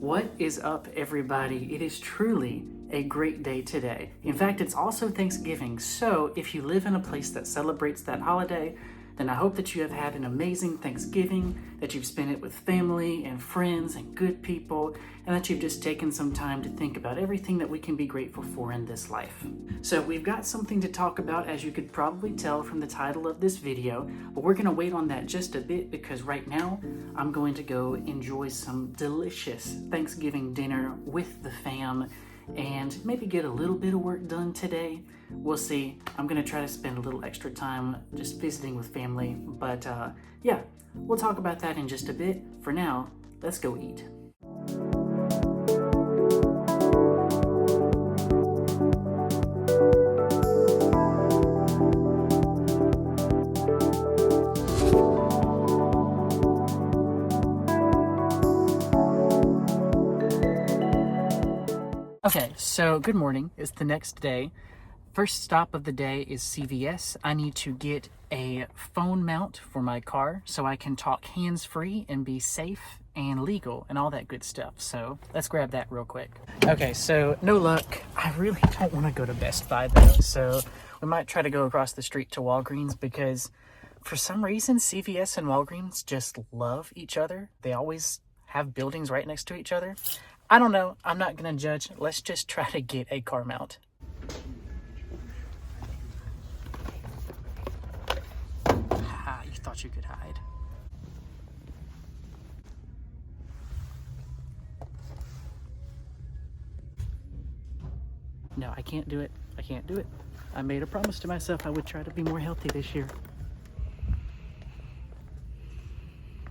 What is up, everybody? It is truly a great day today. In fact, it's also Thanksgiving, so if you live in a place that celebrates that holiday, then I hope that you have had an amazing Thanksgiving, that you've spent it with family and friends and good people, and that you've just taken some time to think about everything that we can be grateful for in this life. So we've got something to talk about, as you could probably tell from the title of this video, but we're gonna wait on that just a bit because right now I'm going to go enjoy some delicious Thanksgiving dinner with the fam and maybe get a little bit of work done today. We'll see. I'm gonna try to spend a little extra time just visiting with family, but yeah, we'll talk about that in just a bit. For now, let's go eat. Okay, so good morning. It's the next day. First stop of the day is CVS. I need to get a phone mount for my car so I can talk hands-free and be safe and legal and all that good stuff. So let's grab that real quick. Okay, so no luck. I really don't want to go to Best Buy though. So we might try to go across the street to Walgreens because for some reason CVS and Walgreens just love each other. They always have buildings right next to each other. I don't know. I'm not going to judge. Let's just try to get a car mount. Ah, you thought you could hide. No, I can't do it. I can't do it. I made a promise to myself I would try to be more healthy this year.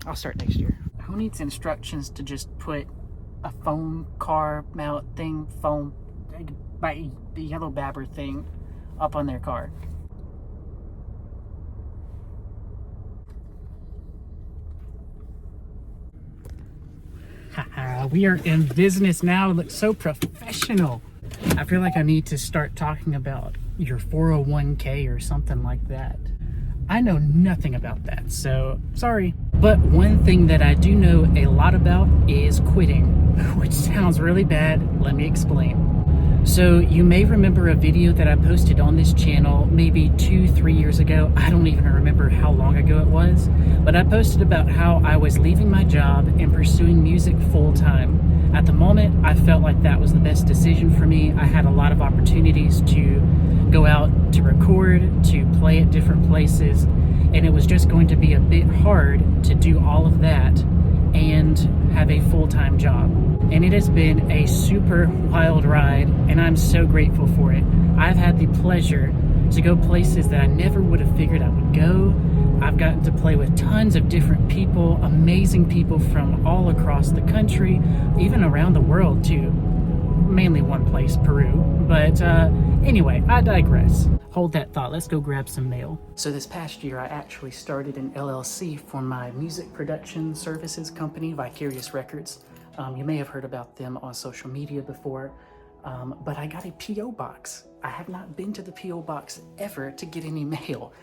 I'll start next year. Who needs instructions to just put a phone car mount thing, by the yellow babber thing up on their car? We are in business now. It looks so professional. I feel like I need to start talking about your 401k or something like that. I know nothing about that, so sorry. But one thing that I do know a lot about is quitting, which sounds really bad. Let me explain. So you may remember a video that I posted on this channel maybe 2-3 years ago. I don't even remember how long ago it was, but I posted about how I was leaving my job and pursuing music full time. At the moment, I felt like that was the best decision for me. I had a lot of opportunities to go out to record, to play at different places, and it was just going to be a bit hard to do all of that and have a full-time job. And it has been a super wild ride, and I'm so grateful for it. I've had the pleasure to go places that I never would have figured I would go. I've gotten to play with tons of different people, amazing people from all across the country, even around the world too. Mainly one place, Peru. But anyway, I digress. Hold that thought. Let's go grab some mail. So this past year, I actually started an LLC for my music production services company, Vicarious Records. You may have heard about them on social media before, but I got a P.O. box. I have not been to the P.O. box ever to get any mail.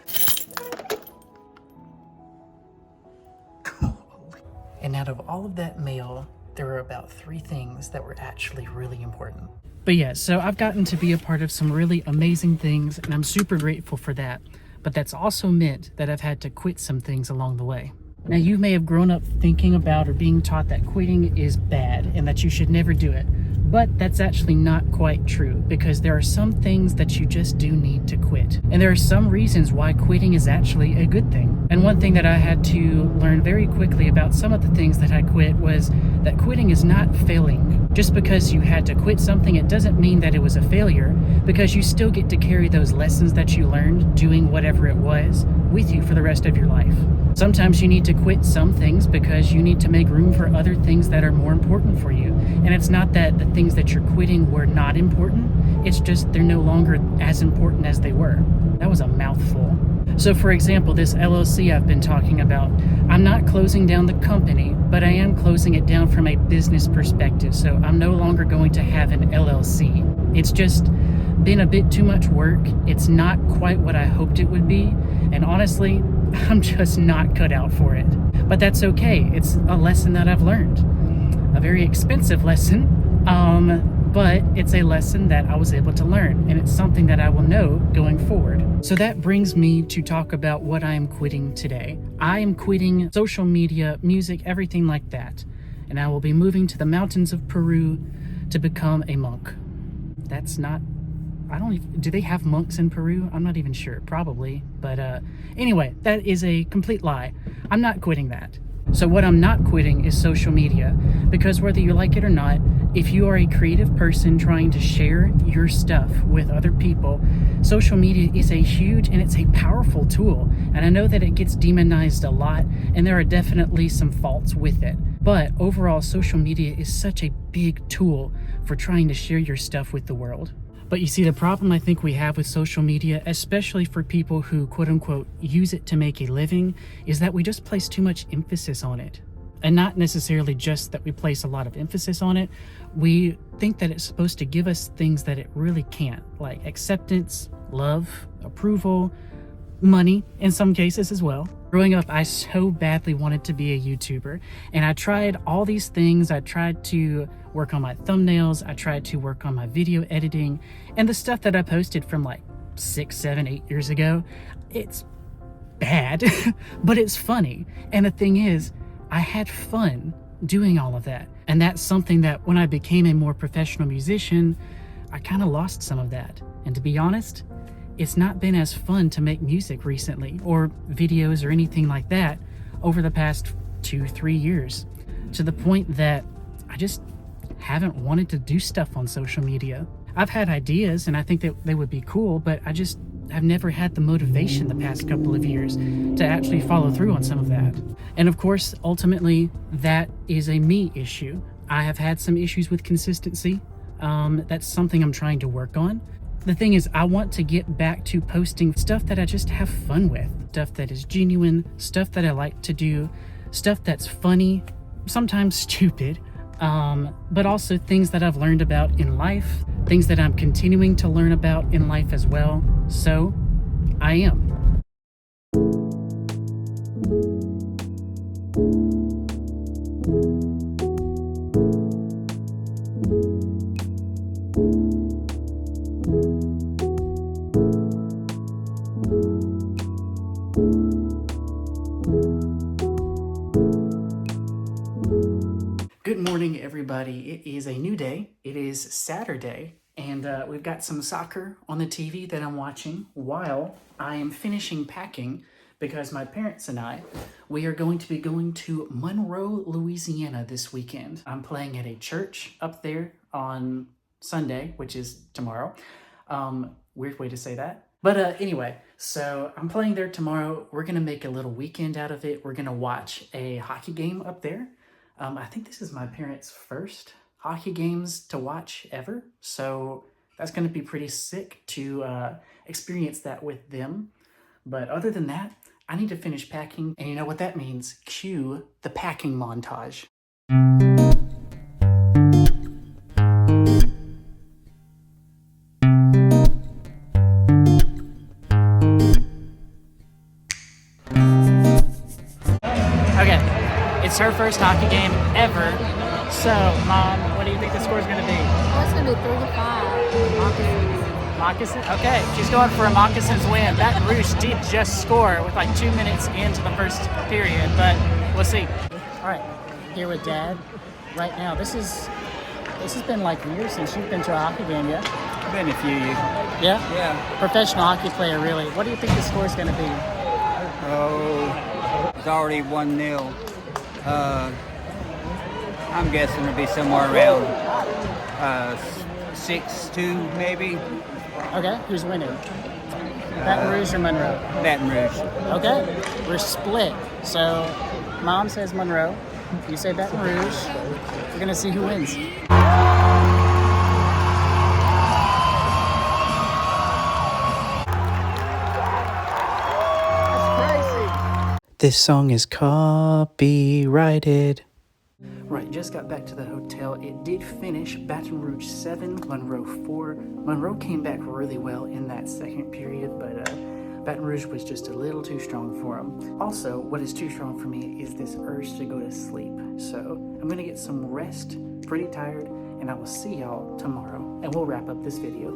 And out of all of that mail, there were about 3 things that were actually really important. But yeah, so I've gotten to be a part of some really amazing things, and I'm super grateful for that. But that's also meant that I've had to quit some things along the way. Now, you may have grown up thinking about or being taught that quitting is bad and that you should never do it. But that's actually not quite true, because there are some things that you just do need to quit. And there are some reasons why quitting is actually a good thing. And one thing that I had to learn very quickly about some of the things that I quit was that quitting is not failing. Just because you had to quit something, it doesn't mean that it was a failure, because you still get to carry those lessons that you learned doing whatever it was with you for the rest of your life. Sometimes you need to quit some things because you need to make room for other things that are more important for you. And it's not that the things that you're quitting were not important, it's just they're no longer as important as they were. That was a mouthful. So for example, this LLC I've been talking about, I'm not closing down the company, but I am closing it down from a business perspective. So I'm no longer going to have an LLC. It's just been a bit too much work. It's not quite what I hoped it would be. And honestly, I'm just not cut out for it. But that's okay. It's a lesson that I've learned. a very expensive lesson, but it's a lesson that I was able to learn, and it's something that I will know going forward. So that brings me to talk about what I am quitting today. I am quitting social media, music, everything like that, and I will be moving to the mountains of Peru to become a monk. That's not... do they have monks in Peru? I'm not even sure, probably. But anyway, that is a complete lie. I'm not quitting that. So what I'm not quitting is social media, because whether you like it or not, if you are a creative person trying to share your stuff with other people, social media is a huge and it's a powerful tool. And I know that it gets demonized a lot, and there are definitely some faults with it. But overall, social media is such a big tool for trying to share your stuff with the world. But you see, the problem I think we have with social media, especially for people who quote unquote use it to make a living, is that we just place too much emphasis on it. And not necessarily just that we place a lot of emphasis on it. We think that it's supposed to give us things that it really can't, like acceptance, love, approval, money in some cases as well. Growing up, I so badly wanted to be a YouTuber, and I tried all these things. I tried to work on my thumbnails, I tried to work on my video editing, and the stuff that I posted from like 6, 7, 8 years ago, it's bad, but it's funny. And the thing is, I had fun doing all of that. And that's something that when I became a more professional musician, I kind of lost some of that. And to be honest, it's not been as fun to make music recently, or videos or anything like that, over the past 2-3 years, to the point that I just haven't wanted to do stuff on social media. I've had ideas and I think that they would be cool, but I've never had the motivation the past couple of years to actually follow through on some of that. And of course, ultimately, that is a me issue. I have had some issues with consistency. That's something I'm trying to work on. The thing is, I want to get back to posting stuff that I just have fun with, stuff that is genuine, stuff that I like to do, stuff that's funny, sometimes stupid, but also things that I've learned about in life, things that I'm continuing to learn about in life as well. So, I am. Good morning, everybody. It is a new day. It is Saturday, and we've got some soccer on the TV that I'm watching while I am finishing packing, because my parents and we are going to be going to Monroe, Louisiana this weekend. I'm playing at a church up there on Sunday, which is tomorrow. Weird way to say that. But anyway, so I'm playing there tomorrow. We're going to make a little weekend out of it. We're going to watch a hockey game up there. I think this is my parents' first hockey games to watch ever, so that's going to be pretty sick to experience that with them. But other than that, I need to finish packing, and you know what that means. Cue the packing montage. It's her first hockey game ever. So, Mom, what do you think the score is going to be? Oh, it's going to be 3-5. Moccasins. Moccasins? Okay, she's going for a Moccasins win. Baton Rouge did just score with like 2 minutes into the first period, but we'll see. All right, here with Dad right now. This has been like years since you've been to a hockey game, yeah? Been a few years. Yeah? Yeah. Professional hockey player, really. What do you think the score is going to be? Oh, it's already 1-0. I'm guessing it'll be somewhere around 6-2, maybe. Okay, who's winning? Baton Rouge or Monroe? Baton Rouge. Okay, we're split. So, Mom says Monroe, you say Baton Rouge. We're gonna see who wins. This song is copyrighted. Right, just got back to the hotel. It did finish Baton Rouge 7, Monroe 4. Monroe came back really well in that second period, but Baton Rouge was just a little too strong for him. Also, what is too strong for me is this urge to go to sleep. So I'm gonna get some rest, pretty tired, and I will see y'all tomorrow, and we'll wrap up this video.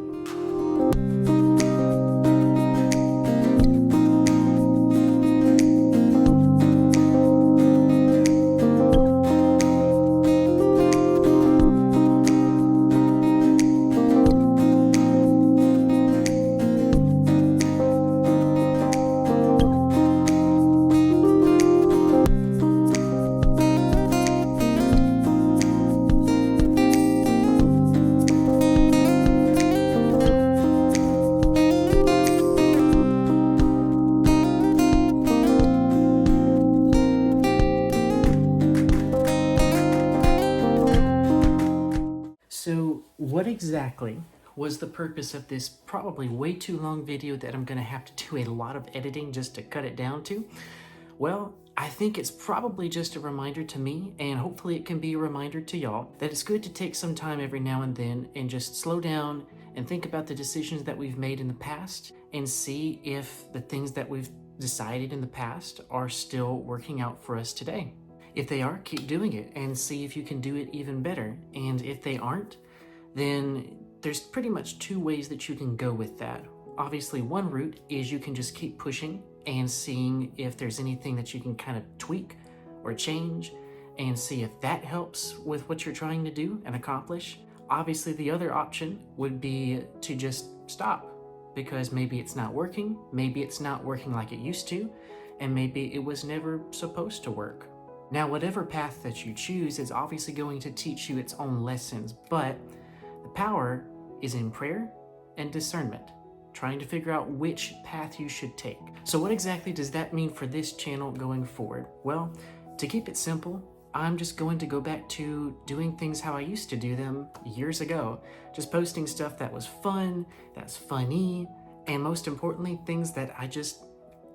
So what exactly was the purpose of this probably way too long video that I'm gonna have to do a lot of editing just to cut it down to? Well, I think it's probably just a reminder to me, and hopefully it can be a reminder to y'all, that it's good to take some time every now and then and just slow down and think about the decisions that we've made in the past and see if the things that we've decided in the past are still working out for us today. If they are, keep doing it and see if you can do it even better. And if they aren't, then there's pretty much two ways that you can go with that. Obviously, one route is you can just keep pushing and seeing if there's anything that you can kind of tweak or change and see if that helps with what you're trying to do and accomplish. Obviously, the other option would be to just stop because maybe it's not working, maybe it's not working like it used to, and maybe it was never supposed to work. Now, whatever path that you choose is obviously going to teach you its own lessons, but the power is in prayer and discernment, trying to figure out which path you should take. So what exactly does that mean for this channel going forward? Well, to keep it simple, I'm just going to go back to doing things how I used to do them years ago. Just posting stuff that was fun, that's funny, and most importantly, things that I just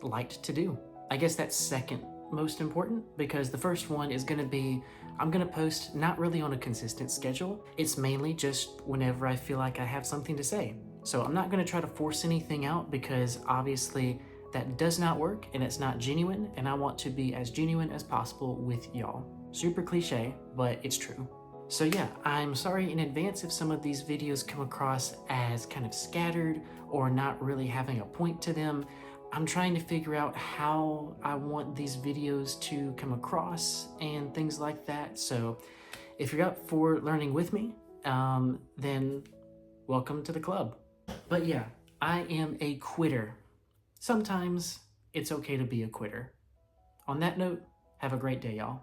liked to do. I guess that's second most important, because the first one is gonna be, I'm gonna post not really on a consistent schedule. It's mainly just whenever I feel like I have something to say. So I'm not gonna try to force anything out because obviously that does not work and it's not genuine, and I want to be as genuine as possible with y'all. Super cliche, but it's true. So yeah, I'm sorry in advance if some of these videos come across as kind of scattered or not really having a point to them. I'm trying to figure out how I want these videos to come across and things like that. So if you're up for learning with me, then welcome to the club. But yeah, I am a quitter. Sometimes it's okay to be a quitter. On that note, have a great day, y'all.